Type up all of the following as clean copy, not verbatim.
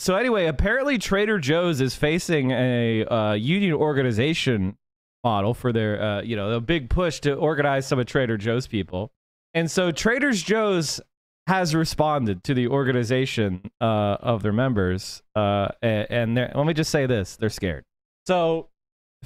So anyway, apparently Trader Joe's is facing a union organization model for their, you know, a big push to organize some of Trader Joe's people. And so Trader Joe's has responded to the organization of their members. And let me just say this, they're scared. So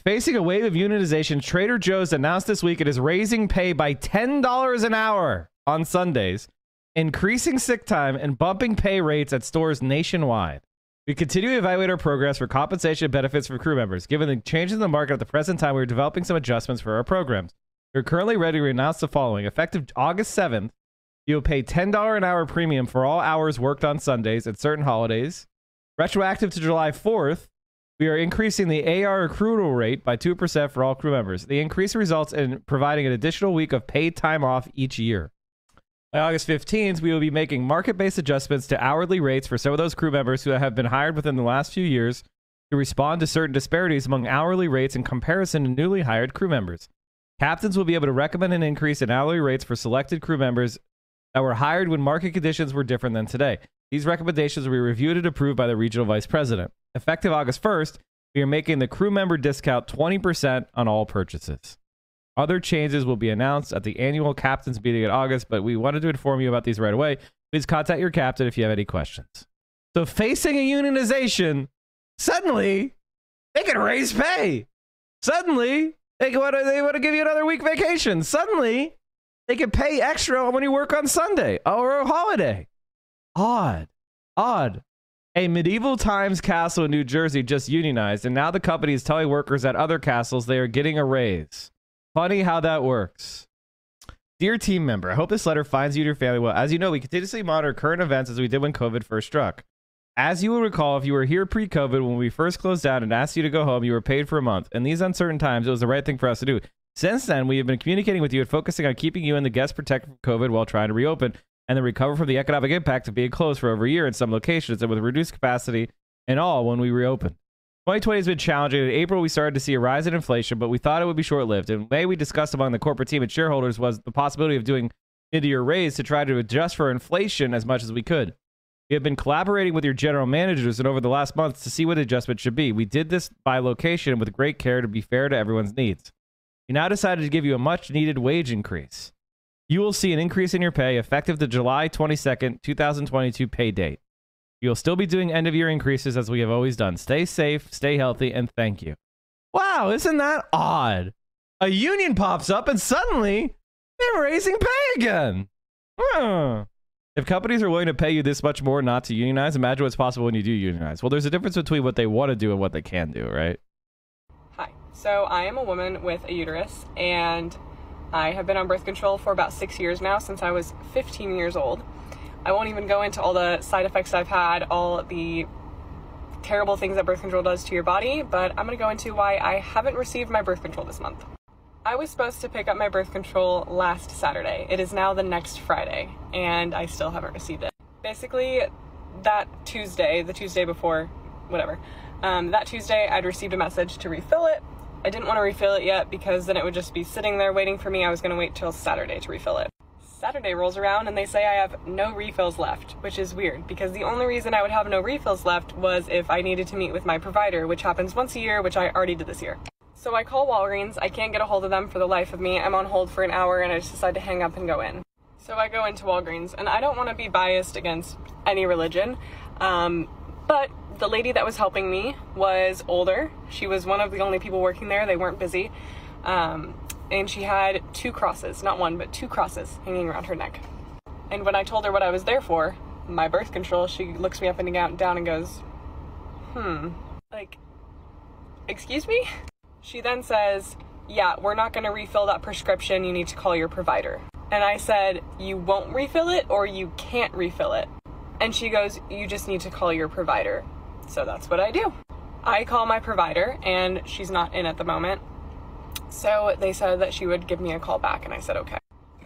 facing a wave of unionization, Trader Joe's announced this week it is raising pay by $10 an hour on Sundays, increasing sick time, and bumping pay rates at stores nationwide. We continue to evaluate our progress for compensation benefits for crew members. Given the changes in the market at the present time, we are developing some adjustments for our programs. We're currently ready to announce the following. Effective August 7th, you'll pay $10 an hour premium for all hours worked on Sundays and certain holidays. Retroactive to July 4th, we are increasing the AR accrual rate by 2% for all crew members. The increase results in providing an additional week of paid time off each year. By August 15th, we will be making market-based adjustments to hourly rates for some of those crew members who have been hired within the last few years to respond to certain disparities among hourly rates in comparison to newly hired crew members. Captains will be able to recommend an increase in hourly rates for selected crew members that were hired when market conditions were different than today. These recommendations will be reviewed and approved by the regional vice president. Effective August 1st, we are making the crew member discount 20% on all purchases. Other changes will be announced at the annual captain's meeting in August, but we wanted to inform you about these right away. Please contact your captain if you have any questions. So facing a unionization, suddenly they can raise pay. Suddenly they want to give you another week vacation. Suddenly they can pay extra when you work on Sunday or a holiday. Odd. A medieval times castle in New Jersey just unionized, and now the company is telling workers at other castles they are getting a raise. Funny how that works. Dear team member, I hope this letter finds you and your family well. As you know, we continuously monitor current events as we did when COVID first struck. As you will recall, if you were here pre-COVID when we first closed down and asked you to go home, you were paid for a month. In these uncertain times, it was the right thing for us to do. Since then, we have been communicating with you and focusing on keeping you and the guests protected from COVID while trying to reopen and then recover from the economic impact of being closed for over a year in some locations and with reduced capacity and all when we reopened. 2020 has been challenging. In April, we started to see a rise in inflation, but we thought it would be short-lived. In May, we discussed among the corporate team and shareholders was the possibility of doing mid-year raise to try to adjust for inflation as much as we could. We have been collaborating with your general managers and over the last months to see what the adjustment should be. We did this by location with great care to be fair to everyone's needs. We now decided to give you a much-needed wage increase. You will see an increase in your pay effective the July 22nd, 2022 pay date. You'll still be doing end-of-year increases as we have always done. Stay safe, stay healthy, and thank you. Wow, isn't that odd? A union pops up and suddenly they're raising pay again. If companies are willing to pay you this much more not to unionize, imagine what's possible when you do unionize. Well, there's a difference between what they want to do and what they can do, right? Hi. So I am a woman with a uterus, and I have been on birth control for about 6 years now, since I was 15 years old. I won't even go into all the side effects I've had, all the terrible things that birth control does to your body, but I'm going to go into why I haven't received my birth control this month. I was supposed to pick up my birth control last Saturday. It is now the next Friday, and I still haven't received it. Basically, that Tuesday, the Tuesday before, whatever, that Tuesday I'd received a message to refill it. I didn't want to refill it yet because then it would just be sitting there waiting for me. I was going to wait till Saturday to refill it. Saturday rolls around and they say I have no refills left, which is weird because the only reason I would have no refills left was if I needed to meet with my provider, which happens once a year, which I already did this year. So I call Walgreens. I can't get a hold of them for the life of me. I'm on hold for an hour and I just decide to hang up and go in. So I go into Walgreens, and I don't want to be biased against any religion, but the lady that was helping me was older. She was one of the only people working there. They weren't busy. And she had 2 crosses, not one, but 2 crosses hanging around her neck. And when I told her what I was there for, my birth control, she looks me up and down and goes, like, excuse me? She then says, yeah, we're not going to refill that prescription. You need to call your provider. And I said, you won't refill it or you can't refill it. And she goes, you just need to call your provider. So that's what I do. I call my provider, and she's not in at the moment. So they said that she would give me a call back, and I said, okay.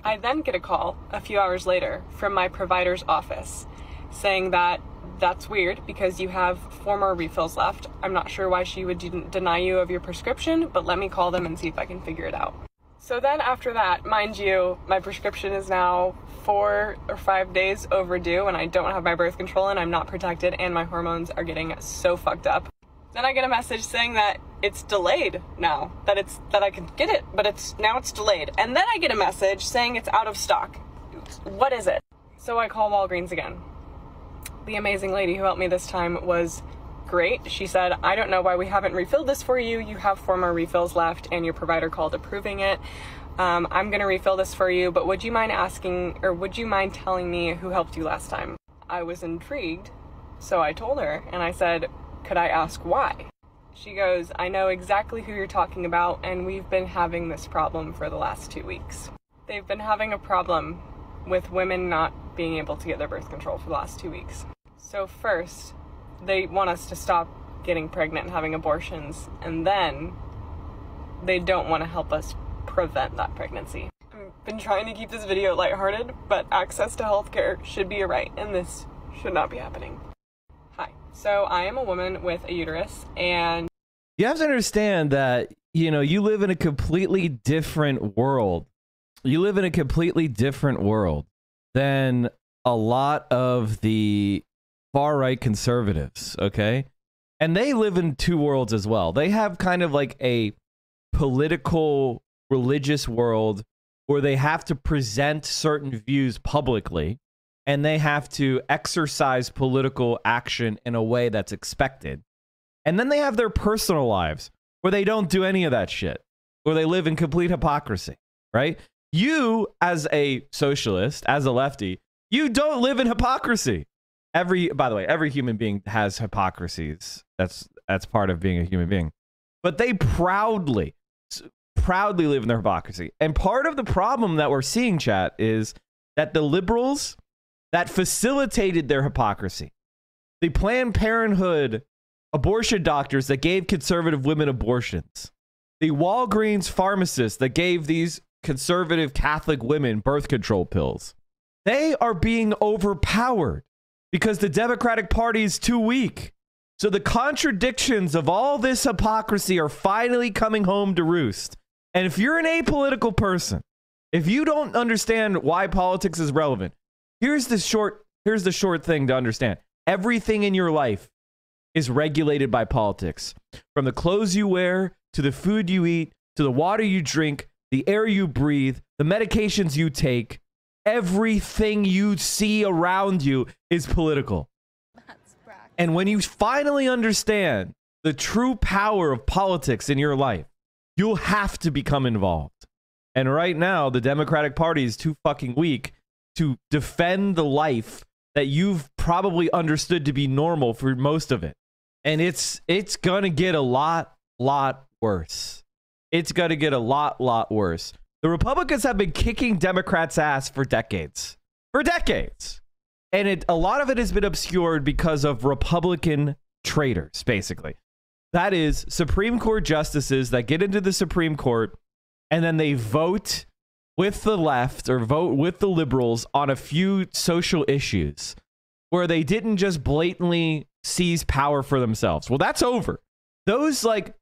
I then get a call a few hours later from my provider's office saying that that's weird because you have 4 more refills left. I'm not sure why she would deny you of your prescription, but let me call them and see if I can figure it out. So then after that, mind you, my prescription is now 4 or 5 days overdue and I don't have my birth control and I'm not protected and my hormones are getting so fucked up. Then I get a message saying that it's delayed now, that I can get it, but it's delayed. And then I get a message saying it's out of stock. What is it? So I call Walgreens again. The amazing lady who helped me this time was great. She said, I don't know why we haven't refilled this for you. You have 4 more refills left and your provider called approving it. I'm going to refill this for you, but would you mind telling me who helped you last time? I was intrigued, so I told her and I said, could I ask why? She goes, I know exactly who you're talking about and we've been having this problem for the last 2 weeks. They've been having a problem with women not being able to get their birth control for the last 2 weeks. So first, they want us to stop getting pregnant and having abortions, and then they don't want to help us prevent that pregnancy. I've been trying to keep this video lighthearted, but access to healthcare should be a right, and this should not be happening. Hi. So I am a woman with a uterus, and you have to understand that, you know, you live in a completely different world. You live in a completely different world than a lot of the far-right conservatives, okay? And they live in 2 worlds as well. They have kind of like a political, religious world where they have to present certain views publicly, and they have to exercise political action in a way that's expected. And then they have their personal lives where they don't do any of that shit, where they live in complete hypocrisy, right? You, as a socialist, as a lefty, you don't live in hypocrisy. By the way, every human being has hypocrisies. That's part of being a human being. But they proudly live in their hypocrisy. And part of the problem that we're seeing, chat, is that the liberals that facilitated their hypocrisy, the Planned Parenthood abortion doctors that gave conservative women abortions, the Walgreens pharmacists that gave these conservative Catholic women birth control pills, they are being overpowered because the Democratic Party is too weak. So the contradictions of all this hypocrisy are finally coming home to roost. And if you're an apolitical person, if you don't understand why politics is relevant, here's the short thing to understand. Everything in your life is regulated by politics. From the clothes you wear, to the food you eat, to the water you drink, the air you breathe, the medications you take, everything you see around you is political. And when you finally understand the true power of politics in your life, you'll have to become involved. And right now, the Democratic Party is too fucking weak to defend the life that you've probably understood to be normal for most of it. And it's gonna get a lot worse. It's gonna get a lot worse. The Republicans have been kicking Democrats' ass for decades. And a lot of it has been obscured because of Republican traitors, basically. That is, Supreme Court justices that get into the Supreme Court and then they vote with the left or vote with the liberals on a few social issues where they didn't just blatantly seize power for themselves. Well, that's over. Those like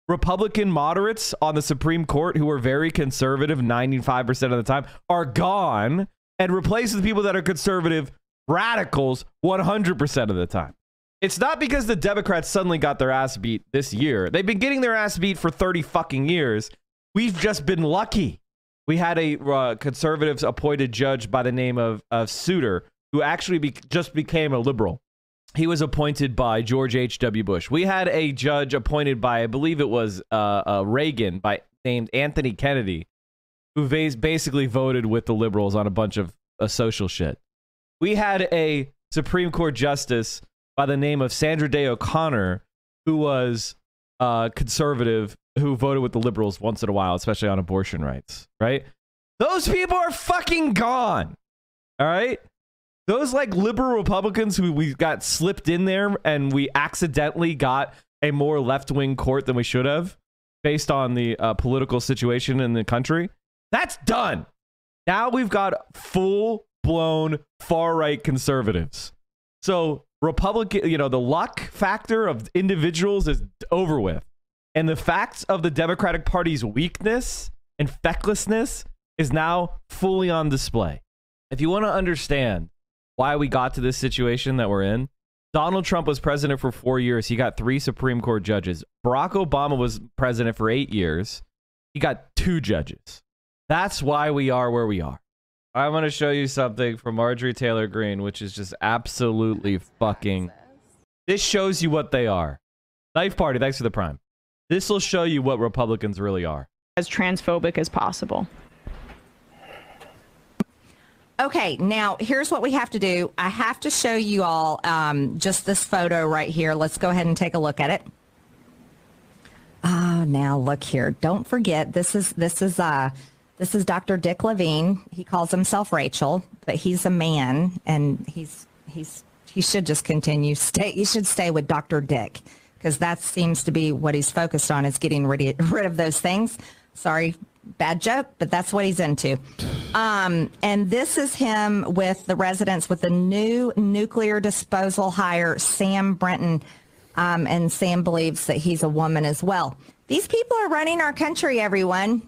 Republican moderates on the Supreme Court who are very conservative 95% of the time are gone and replaced with people that are conservative radicals 100% of the time. It's not because the Democrats suddenly got their ass beat this year. They've been getting their ass beat for 30 fucking years. We've just been lucky. We had a conservative appointed judge by the name of Souter who actually just became a liberal. He was appointed by George H.W. Bush. We had a judge appointed by, I believe it was Reagan, named Anthony Kennedy, who basically voted with the liberals on a bunch of social shit. We had a Supreme Court justice by the name of Sandra Day O'Connor, who was conservative, who voted with the liberals once in a while, especially on abortion rights, right? Those people are fucking gone, all right? Those like liberal Republicans who we got slipped in there and we accidentally got a more left-wing court than we should have based on the political situation in the country, that's done. Now we've got full-blown far-right conservatives. So Republican, the luck factor of individuals is over with. And the facts of the Democratic Party's weakness and fecklessness is now fully on display. If you want to understand why we got to this situation that we're in, Donald Trump was president for 4 years. He got 3 Supreme Court judges. Barack Obama was president for 8 years. He got 2 judges. That's why we are where we are. I'm going to show you something from Marjorie Taylor Greene, which is just absolutely fucking... This shows you what they are. Knife Party, thanks for the prime. This will show you what Republicans really are. As transphobic as possible. Okay, now here's what we have to do. I have to show you all just this photo right here. Let's go ahead and take a look at it. Oh, now look here. Don't forget, this is Dr. Dick Levine. He calls himself Rachel, but he's a man, and he should just continue. He should stay with Dr. Dick, because that seems to be what he's focused on, is getting rid of those things. Sorry, bad joke, but that's what he's into. And this is him with the residents with the new nuclear disposal hire, Sam Brenton. And Sam believes that he's a woman as well. These people are running our country, everyone.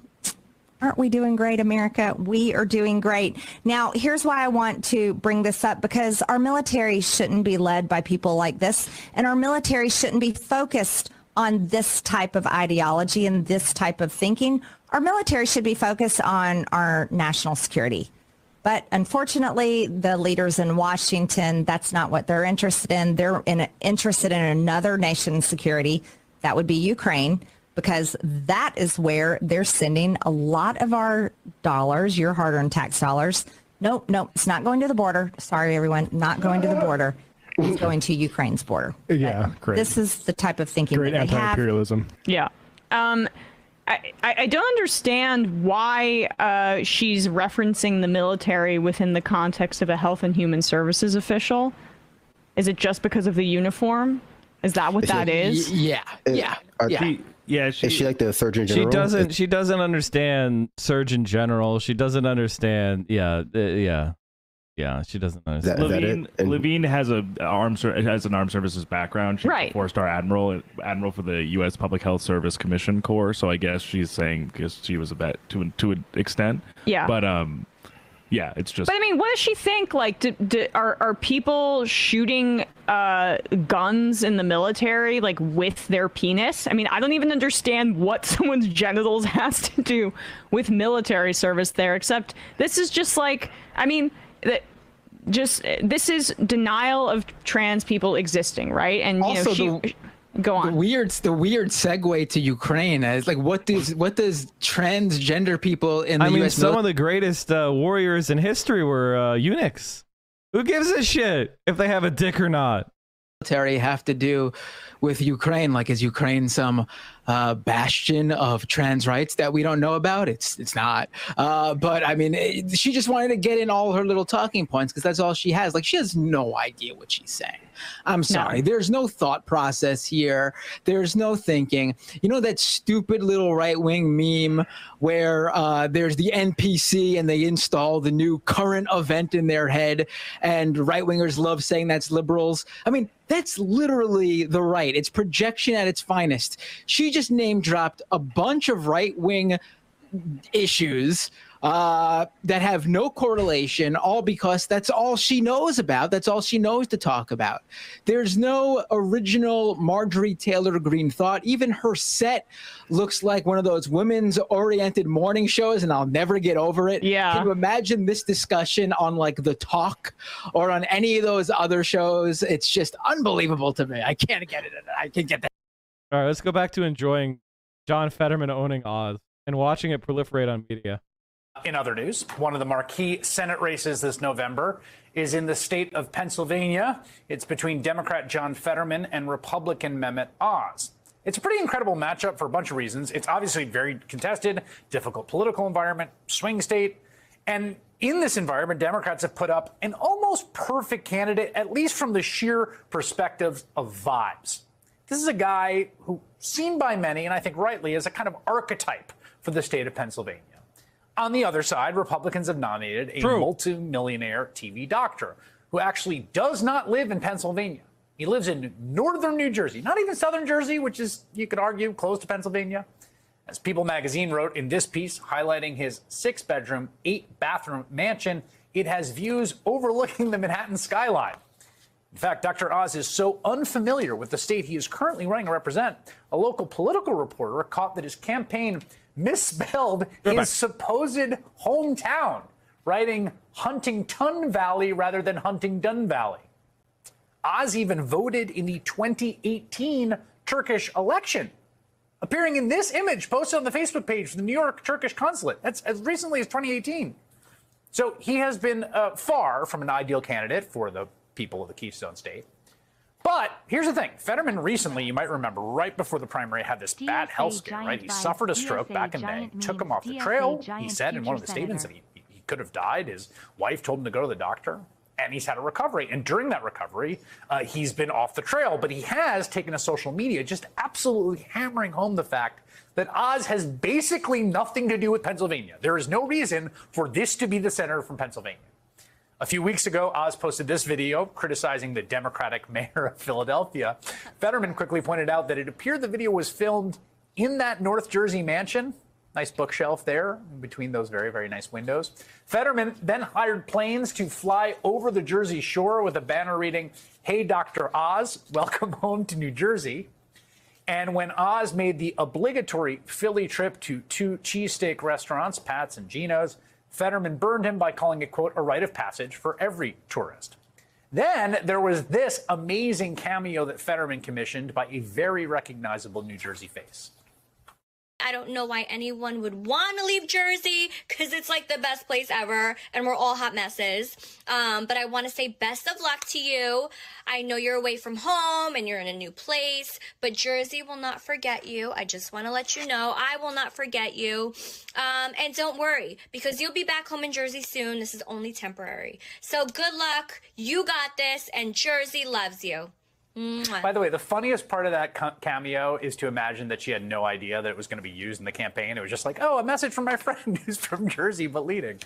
Aren't we doing great, America? We are doing great. Now, here's why I want to bring this up, because our military shouldn't be led by people like this, and our military shouldn't be focused on this type of ideology and this type of thinking. Our military should be focused on our national security. But unfortunately, the leaders in Washington, that's not what they're interested in. They're interested in another nation's security. That would be Ukraine, because that is where they're sending a lot of our dollars, your hard-earned tax dollars. Nope, it's not going to the border. Sorry, everyone, not going to the border. It's going to Ukraine's border. Yeah, great. This is the type of thinking great that they have. Anti-imperialism. Yeah. I don't understand why she's referencing the military within the context of a Health and Human Services official. Is it just because of the uniform? Is that what that is? Yeah. Yeah, is she like the Surgeon General? She doesn't understand Surgeon General. She doesn't understand. Yeah, she doesn't understand. Levine has an armed services background. She's a 4-star admiral for the U.S. Public Health Service Commission Corps. So I guess she's saying because she was a vet to an extent. Yeah. But yeah, it's just. But I mean, what does she think? Like, are people shooting guns in the military like with their penis? I mean, I don't even understand what someone's genitals has to do with military service there. Except this is just like, I mean. This is denial of trans people existing, right? And also, go on. The weird segue to Ukraine is like, what does transgender people in the U.S. some of the greatest warriors in history were eunuchs. Who gives a shit if they have a dick or not? Military have to do with Ukraine? Like, is Ukraine some bastion of trans rights that we don't know about? It's not. But I mean, she just wanted to get in all her little talking points because that's all she has. Like, she has no idea what she's saying. I'm sorry. No. There's no thought process here. There's no thinking. You know that stupid little right-wing meme where there's the NPC and they install the new current event in their head, and right-wingers love saying that's liberals? I mean, that's literally the right. It's projection at its finest. She just name-dropped a bunch of right-wing issues that have no correlation, all because that's all she knows about. That's all she knows to talk about. There's no original Marjorie Taylor Greene thought. Even her set looks like one of those women's oriented morning shows, and I'll never get over it. Yeah. Can you imagine this discussion on like The Talk or on any of those other shows? It's just unbelievable to me. I can't get it. I can't get that. All right, let's go back to enjoying John Fetterman owning Oz and watching it proliferate on media. In other news, one of the marquee Senate races this November is in the state of Pennsylvania. It's between Democrat John Fetterman and Republican Mehmet-Oz. It's a pretty incredible matchup for a bunch of reasons. It's obviously very contested, difficult political environment, swing state. And in this environment, Democrats have put up an almost perfect candidate, at least from the sheer perspective of vibes. This is a guy who, seen by many, and I think rightly, is a kind of archetype for the state of Pennsylvania. On the other side, Republicans have nominated a multi-millionaire TV doctor who actually does not live in Pennsylvania. He lives in northern New Jersey, not even southern Jersey, which is, you could argue, close to Pennsylvania. As People magazine wrote in this piece, highlighting his 6-bedroom, 8-bathroom mansion, it has views overlooking the Manhattan skyline. In fact, Dr. Oz is so unfamiliar with the state he is currently running to represent, a local political reporter caught that his campaign misspelled his supposed hometown, writing Huntington Valley rather than Huntingdon Valley. Oz even voted in the 2018 Turkish election, appearing in this image posted on the Facebook page for the New York Turkish consulate. That's as recently as 2018. So he has been far from an ideal candidate for the people of the Keystone State. But here's the thing. Fetterman recently, you might remember, right before the primary, had this bad health scare, right? He suffered a stroke back in May, took him off the trail. He said in one of the statements that he could have died. His wife told him to go to the doctor. And he's had a recovery. And during that recovery, he's been off the trail. But he has taken to social media, just absolutely hammering home the fact that Oz has basically nothing to do with Pennsylvania. There is no reason for this to be the senator from Pennsylvania. A few weeks ago, Oz posted this video criticizing the Democratic mayor of Philadelphia. Fetterman quickly pointed out that it appeared the video was filmed in that North Jersey mansion. Nice bookshelf there in between those very, very nice windows. Fetterman then hired planes to fly over the Jersey shore with a banner reading, "Hey, Dr. Oz, welcome home to New Jersey." And when Oz made the obligatory Philly trip to 2 cheesesteak restaurants, Pat's and Gino's, Fetterman burned him by calling it, quote, a rite of passage for every tourist. Then there was this amazing cameo that Fetterman commissioned by a very recognizable New Jersey face. I don't know why anyone would want to leave Jersey, because it's like the best place ever and we're all hot messes. But I want to say best of luck to you. I know you're away from home and you're in a new place, but Jersey will not forget you. I just want to let you know I will not forget you. And don't worry, because you'll be back home in Jersey soon. This is only temporary. So good luck. You got this, and Jersey loves you. By the way, the funniest part of that cameo is to imagine that she had no idea that it was going to be used in the campaign. It was just like, oh, a message from my friend who's from Jersey but leading.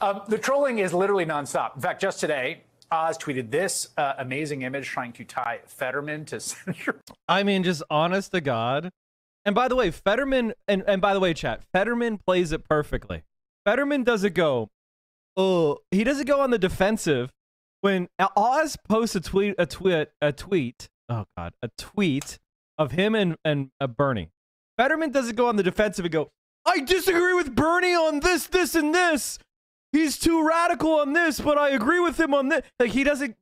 The trolling is literally nonstop. In fact, just today, Oz tweeted this amazing image trying to tie Fetterman to Senator. I mean, just honest to God. And by the way, Fetterman, and by the way, chat, Fetterman plays it perfectly. Fetterman doesn't go, oh, he doesn't go on the defensive. When Oz posts a tweet of him and Bernie, Fetterman doesn't go on the defensive and go, I disagree with Bernie on this, and this. He's too radical on this, but I agree with him on this. Like he doesn't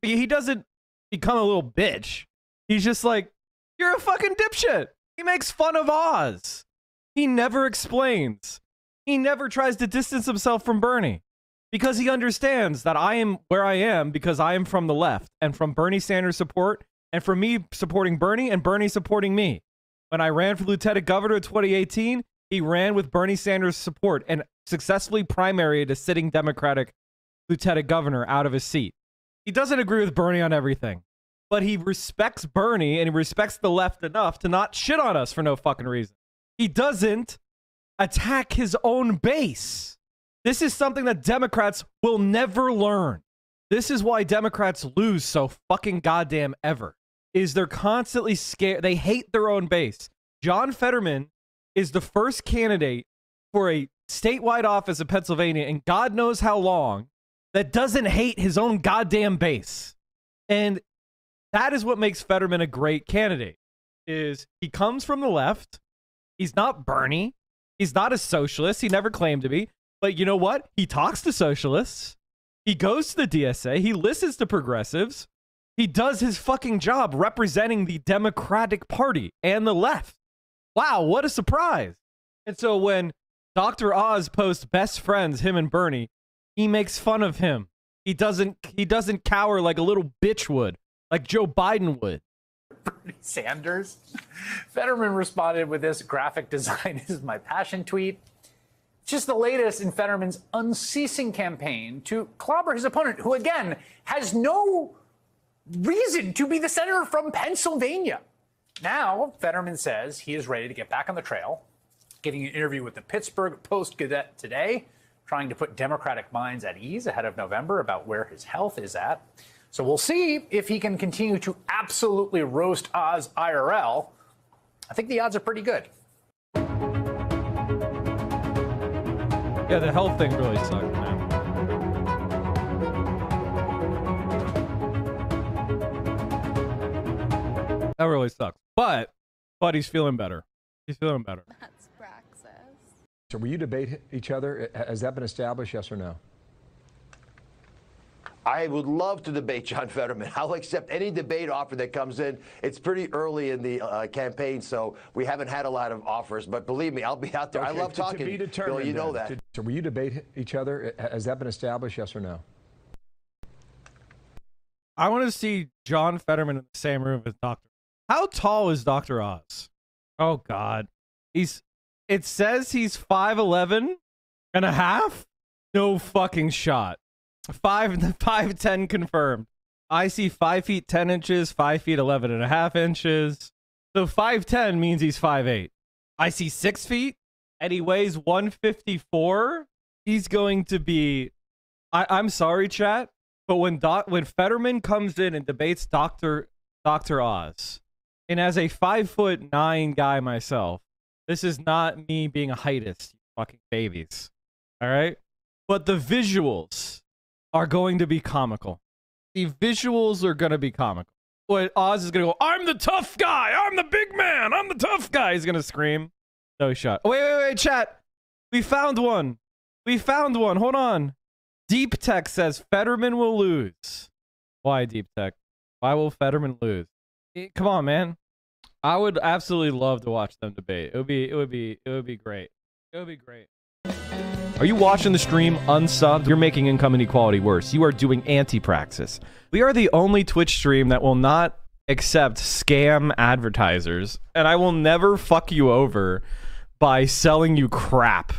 become a little bitch. He's just like, you're a fucking dipshit. He makes fun of Oz. He never explains. He never tries to distance himself from Bernie. Because he understands that I am where I am because I am from the left and from Bernie Sanders support and from me supporting Bernie and Bernie supporting me. When I ran for lieutenant governor in 2018, he ran with Bernie Sanders support and successfully primaried a sitting Democratic lieutenant governor out of his seat. He doesn't agree with Bernie on everything, but he respects Bernie and he respects the left enough to not shit on us for no fucking reason. He doesn't attack his own base. This is something that Democrats will never learn. This is why Democrats lose so fucking goddamn ever. Is they're constantly scared. They hate their own base. John Fetterman is the first candidate for a statewide office in Pennsylvania in God knows how long that doesn't hate his own goddamn base. And that is what makes Fetterman a great candidate. Is he comes from the left. He's not Bernie. He's not a socialist. He never claimed to be. But you know what? He talks to socialists. He goes to the DSA. He listens to progressives. He does his fucking job representing the Democratic Party and the left. Wow, what a surprise. And so when Dr. Oz posts best friends, him and Bernie, he makes fun of him. He doesn't cower like a little bitch would, like Joe Biden would. Bernie Sanders. Fetterman responded with this graphic design is my passion tweet. Just the latest in Fetterman's unceasing campaign to clobber his opponent, who, again, has no reason to be the senator from Pennsylvania. Now, Fetterman says he is ready to get back on the trail, getting an interview with the Pittsburgh Post-Gazette today, trying to put Democratic minds at ease ahead of November about where his health is at. So we'll see if he can continue to absolutely roast Oz IRL. I think the odds are pretty good. Yeah, the health thing really sucked, man. That really sucks. But he's feeling better. He's feeling better. That's praxis. So will you debate each other? Has that been established, yes or no? I would love to debate John Fetterman. I'll accept any debate offer that comes in. It's pretty early in the campaign, so we haven't had a lot of offers. But believe me, I'll be out there. Okay, I love talking. To be determined, Bill, you know that. So will you debate each other? Has that been established, yes or no? I want to see John Fetterman in the same room as Dr. How tall is Dr. Oz? Oh, God. It says he's 5'11 and a half? No fucking shot. 5'10" confirmed. I see 5 feet 10 inches, 5 feet 11 and a half inches. So 5'10" means he's 5'8. I see 6 feet and he weighs 154. He's going to be. I'm sorry, chat, but when Fetterman comes in and debates Dr. Oz, and as a 5'9" guy myself, this is not me being a heightist, you fucking babies. All right, but the visuals are going to be comical. The visuals are going to be comical. What Oz is going to go, I'm the tough guy. I'm the big man. I'm the tough guy. He's going to scream. No shot. Oh, wait, chat. We found one. Hold on. Deep Tech says Fetterman will lose. Why, Deep Tech? Why will Fetterman lose? Come on, man. I would absolutely love to watch them debate. It would be great. It would be great. Are you watching the stream unsubbed? You're making income inequality worse. You are doing anti-praxis. We are the only Twitch stream that will not accept scam advertisers, and I will never fuck you over by selling you crap.